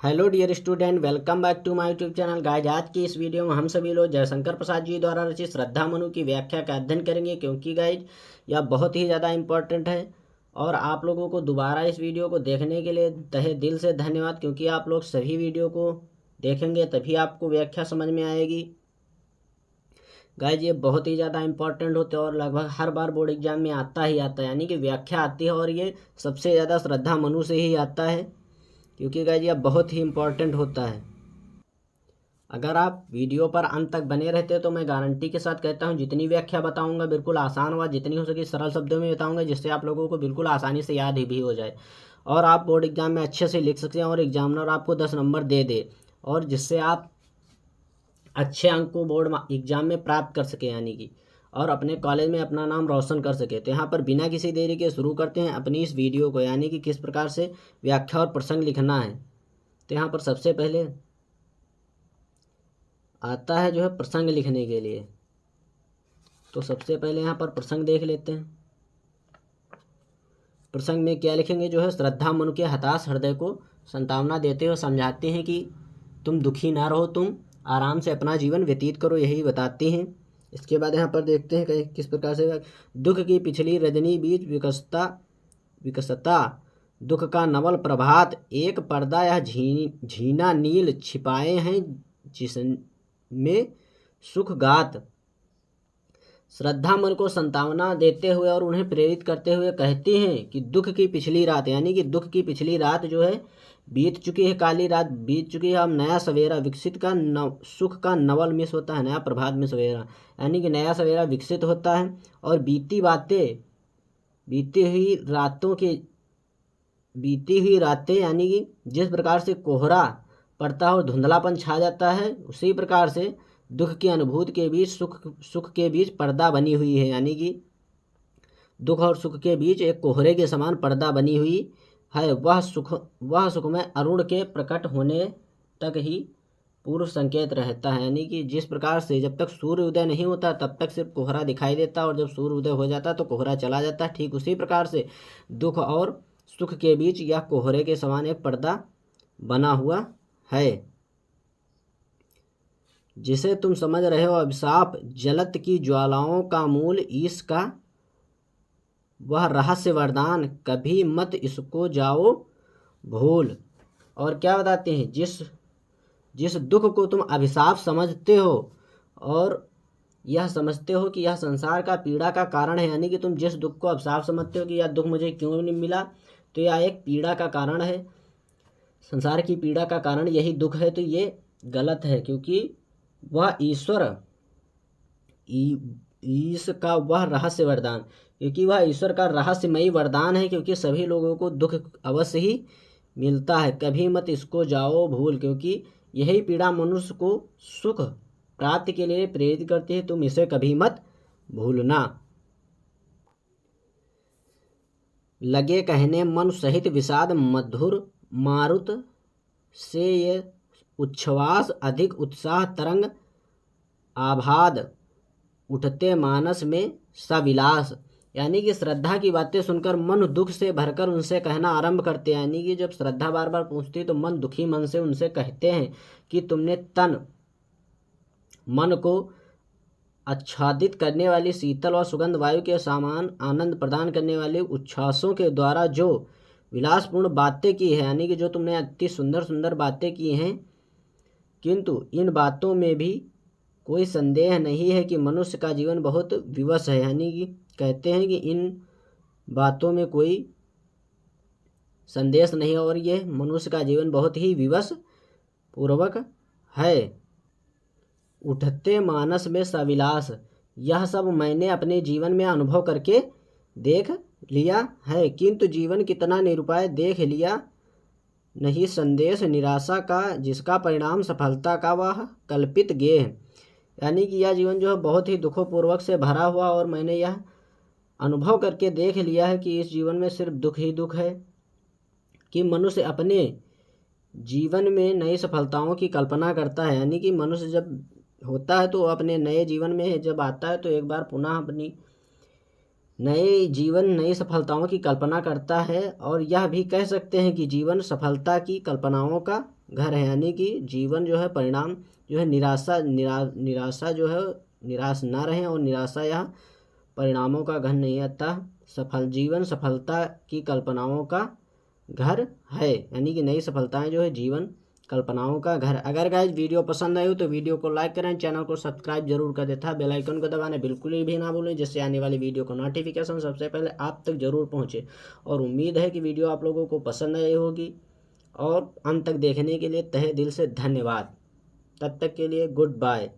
Hello dear student, welcome back to my YouTube channel guys. आज की इस video में हम सभी लोग जयशंकर प्रसाद जी द्वारा रचित श्रद्धा मनु की व्याख्या का अध्ययन करेंगे, क्योंकि गाइज यह बहुत ही ज़्यादा इम्पोर्टेंट है। और आप लोगों को दोबारा इस वीडियो को देखने के लिए तहे दिल से धन्यवाद, क्योंकि आप लोग सभी वीडियो को देखेंगे तभी आपको व्याख्या समझ में आएगी। गाइज ये बहुत ही ज़्यादा इम्पोर्टेंट होते हैं और लगभग हर बार बोर्ड एग्जाम में आता ही आता है, यानी कि व्याख्या आती है और ये सबसे ज़्यादा श्रद्धा मनु से ही आता है, क्योंकि गाइज यह बहुत ही इम्पोर्टेंट होता है। अगर आप वीडियो पर अंत तक बने रहते तो मैं गारंटी के साथ कहता हूं जितनी व्याख्या बताऊंगा बिल्कुल आसान व जितनी हो सके सरल शब्दों में बताऊंगा, जिससे आप लोगों को बिल्कुल आसानी से याद ही भी हो जाए और आप बोर्ड एग्जाम में अच्छे से लिख सकते हैं और एग्जामिनर आपको 10 नंबर दे दे, और जिससे आप अच्छे अंक को बोर्ड एग्जाम में प्राप्त कर सके, यानी कि और अपने कॉलेज में अपना नाम रोशन कर सके। तो यहाँ पर बिना किसी देरी के शुरू करते हैं अपनी इस वीडियो को, यानी कि किस प्रकार से व्याख्या और प्रसंग लिखना है। तो यहाँ पर सबसे पहले आता है जो है प्रसंग लिखने के लिए। तो सबसे पहले यहाँ पर प्रसंग देख लेते हैं। प्रसंग में क्या लिखेंगे, जो है श्रद्धा मनु के हताश हृदय को सांत्वना देते हुए समझाते हैं कि तुम दुखी ना रहो, तुम आराम से अपना जीवन व्यतीत करो, यही बताते हैं। इसके बाद यहाँ पर देखते हैं कि किस प्रकार से दुख की पिछली रजनी बीच विकसता दुख का नवल प्रभात एक पर्दा या झीना नील छिपाए हैं जिसमें सुख गात। श्रद्धा मन को संतावना देते हुए और उन्हें प्रेरित करते हुए कहते हैं कि दुख की पिछली रात, यानी कि दुख की पिछली रात जो है बीत चुकी है, काली रात बीत चुकी है। अब नया सवेरा विकसित का सुख का नवल मिस होता है, नया प्रभात में सवेरा, यानी कि नया सवेरा विकसित होता है। और बीती हुई रातें यानी कि जिस प्रकार से कोहरा पड़ता है और धुंधलापन छा जाता है, उसी प्रकार से दुख की अनुभूति के बीच सुख के बीच पर्दा बनी हुई है, यानी कि दुख और सुख के बीच एक कोहरे के समान पर्दा बनी हुई है। वह सुख में अरुण के प्रकट होने तक ही पूर्व संकेत रहता है, यानी कि जिस प्रकार से जब तक सूर्य उदय नहीं होता तब तक सिर्फ कोहरा दिखाई देता और जब सूर्य उदय हो जाता तो कोहरा चला जाता, ठीक उसी प्रकार से दुख और सुख के बीच यह कोहरे के समान एक पर्दा बना हुआ है, जिसे तुम समझ रहे हो अभिशाप जलत की ज्वालाओं का मूल ईश का वह रहस्य वरदान, कभी मत इसको जाओ भूल। और क्या बताते हैं, जिस दुख को तुम अभिशाप समझते हो और यह समझते हो कि यह संसार का पीड़ा का कारण है, यानी कि तुम जिस दुख को अभिशाप समझते हो कि यह दुख मुझे क्यों नहीं मिला, तो यह एक पीड़ा का कारण है, संसार की पीड़ा का कारण यही दुख है, तो ये गलत है। क्योंकि वह ईश का वह रहस्य वरदान, क्योंकि वह ईश्वर का रहस्यमयी वरदान है, क्योंकि सभी लोगों को दुख अवश्य ही मिलता है। कभी मत इसको जाओ भूल, क्योंकि यही पीड़ा मनुष्य को सुख प्राप्ति के लिए प्रेरित करती है, तुम इसे कभी मत भूलना। लगे कहने मन सहित विषाद मधुर मारुत से ये उच्छ्वास अधिक उत्साह तरंग आभाद उठते मानस में सविलास, यानी कि श्रद्धा की बातें सुनकर मन दुख से भरकर उनसे कहना आरंभ करते हैं, यानी कि जब श्रद्धा बार बार पूछती तो मन दुखी मन से उनसे कहते हैं कि तुमने तन मन को आच्छादित करने वाली शीतल और सुगंध वायु के समान आनंद प्रदान करने वाले उच्छ्वासों के द्वारा जो विलासपूर्ण बातें की है, यानी कि जो तुमने अति सुंदर सुंदर बातें की हैं, किंतु इन बातों में भी कोई संदेह नहीं है कि मनुष्य का जीवन बहुत विवश है, यानी कि कहते हैं कि इन बातों में कोई संदेश नहीं और ये मनुष्य का जीवन बहुत ही विवश पूर्वक है। उठते मानस में सविलास, यह सब मैंने अपने जीवन में अनुभव करके देख लिया है, किंतु जीवन कितना निरुपाय देख लिया नहीं, संदेश निराशा का जिसका परिणाम सफलता का वह कल्पित गेह, यानी कि यह जीवन जो है बहुत ही दुखोपूर्वक से भरा हुआ और मैंने यह अनुभव करके देख लिया है कि इस जीवन में सिर्फ दुख ही दुख है, कि मनुष्य अपने जीवन में नई सफलताओं की कल्पना करता है, यानी कि मनुष्य जब होता है तो अपने नए जीवन में जब आता है तो एक बार पुनः अपनी नए जीवन नई सफलताओं की कल्पना करता है, और यह भी कह सकते हैं कि जीवन सफलता की कल्पनाओं का घर है, यानी कि जीवन जो है परिणाम जो है निराशा जो है निराश ना रहें, और निराशा यह परिणामों का घर नहीं, अतः जीवन सफलता की कल्पनाओं का घर है, यानी कि नई सफलताएं जो है जीवन कल्पनाओं का घर। अगर गाइज वीडियो पसंद आए हो तो वीडियो को लाइक करें, चैनल को सब्सक्राइब जरूर कर देता, बेल आइकन को दबाना बिल्कुल भी ना भूलें, जिससे आने वाली वीडियो को नोटिफिकेशन सबसे पहले आप तक जरूर पहुंचे। और उम्मीद है कि वीडियो आप लोगों को पसंद आई होगी, और अंत तक देखने के लिए तहे दिल से धन्यवाद। तब तक के लिए गुड बाय।